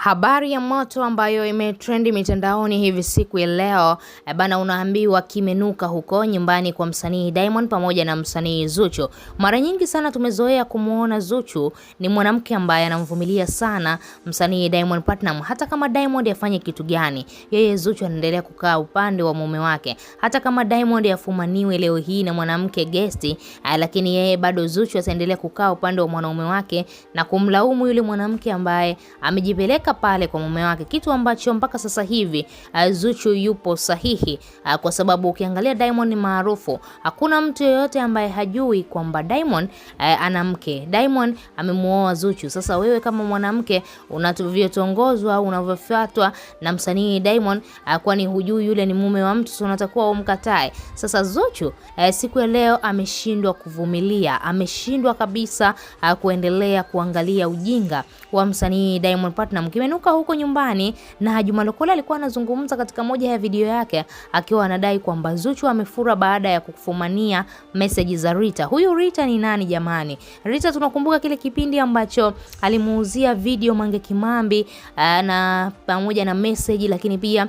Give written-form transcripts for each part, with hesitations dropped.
Habari ya moto ambayo imetrendi mitandaoni hivi siku ya leo bana, unaambiwa kimenuka huko nyumbani kwa msanii Diamond pamoja na msanii Zuchu. Mara nyingi sana tumezoea kumuona Zuchu ni mwanamke ambaye anamvumilia sana msanii Diamond Platnumz. Hata kama Diamond afanye kitu gani, yeye Zuchu anaendelea kukaa upande wa mume wake. Hata kama Diamond afumaniwe leo hii na mwanamke guesti, lakini yeye bado Zuchu ataendelea kukaa upande wa mwanaume wake na kumlaumu yule mwanamke ambaye amejipeleka pale kwa mume wake, kitu ambacho mpaka sasa hivi Zuchu yupo sahihi, kwa sababu ukiangalia Diamond ni maarufu. Hakuna mtu yeyote ambaye hajui kwamba Diamond ana mke. Diamond amemuoa Zuchu. Sasa wewe kama mwanamke unavyotongozwa au unavyofuatwa na msanii Diamond, kwani hujui yule ni mume wa mtu, so unatakuwa umkatae. Sasa Zuchu siku ya leo ameshindwa kuvumilia, ameshindwa kabisa kuendelea kuangalia ujinga wa msanii Diamond Platnumz. Kimenuka huko nyumbani, na Juma Lokole alikuwa anazungumza katika moja ya video yake akiwa anadai kwamba Zuchu amefura baada ya kufumania message za Rita. Huyu Rita ni nani jamani? Rita tunakumbuka kile kipindi ambacho alimuuzia video Mange Kimambi na pamoja na message, lakini pia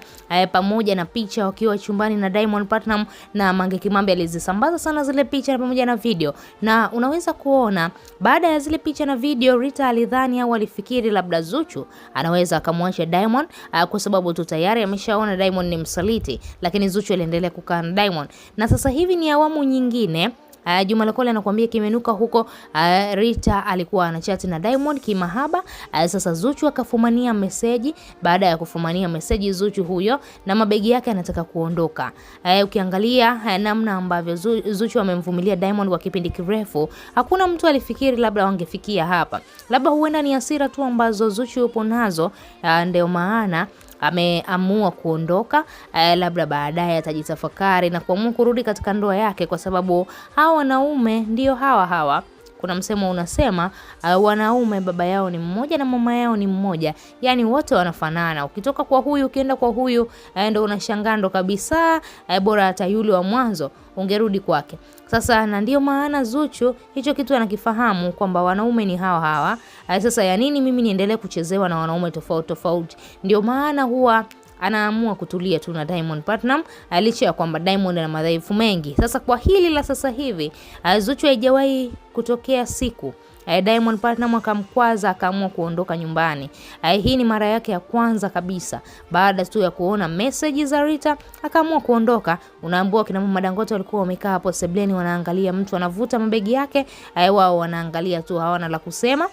pamoja na picha wakiwa chumbani na Diamond Platnumz, na Mange Kimambi alizisambaza sana zile picha pamoja na video. Na unaweza kuona baada ya zile picha na video, Rita alidhani au alifikiri labda Zuchu anaweza akamwacha Diamond kwa sababu tu tayari ameshaona Diamond ni msaliti, lakini Zuchu aliendelea kukaa na Diamond. Na sasa hivi ni awamu nyingine. Juma Lokole anakuambia kimenuka huko. Rita alikuwa anachati na Diamond kimahaba. Sasa Zuchu akafumania message. Baada ya kufumania message Zuchu huyo na mabegi yake anataka kuondoka. Ukiangalia namna ambavyo Zuchu amemvumilia Diamond kwa kipindi kirefu, hakuna mtu alifikiri labda wangefikia hapa. Labda huenda ni hasira tu ambazo Zuchu yupo nazo, ndio maana ameamua kuondoka. Labda baadaye atajitafakari na kuamua kurudi katika ndoa yake, kwa sababu hawa wanaume ndio hawa. Kuna msemo unasema wanaume baba yao ni mmoja na mama yao ni mmoja, yani wote wanafanana. Ukitoka kwa huyu ukienda kwa huyu ndio unashangaa ndo kabisa, bora hata yule wa mwanzo ungerudi kwake. Sasa na ndio maana Zuchu hicho kitu anakifahamu kwamba wanaume ni hawa. Sasa ya nini mimi niendelee kuchezewa na wanaume tofauti? Ndio maana huwa anaamua kutulia tu na Diamond Platnumz, licha ya kwamba Diamond ana madhaifu mengi. Sasa kwa hili la sasa hivi, Zuchu haijawahi kutokea siku Diamond Platnumz akamkwaza akaamua kuondoka nyumbani. Hii ni mara yake ya kwanza kabisa. Baada tu ya kuona message za Rita akaamua kuondoka. Unaambiwa kina mama Dangote walikuwa wamekaa hapo sebleni wanaangalia mtu anavuta mabegi yake. Wao wanaangalia tu, hawana la kusema.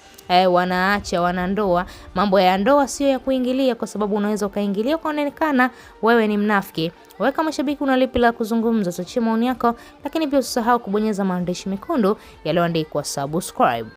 Wanaacha wanandoa. Mambo ya ndoa sio ya kuingilia, kwa sababu unaweza ukaingilia kuonekana wewe ni mnafiki. Wewe kama shabiki unalipi la kuzungumza? Tuachie maoni yako, lakini pia usisahau kubonyeza maandishi mekundu yaliyoandikwa subscribe.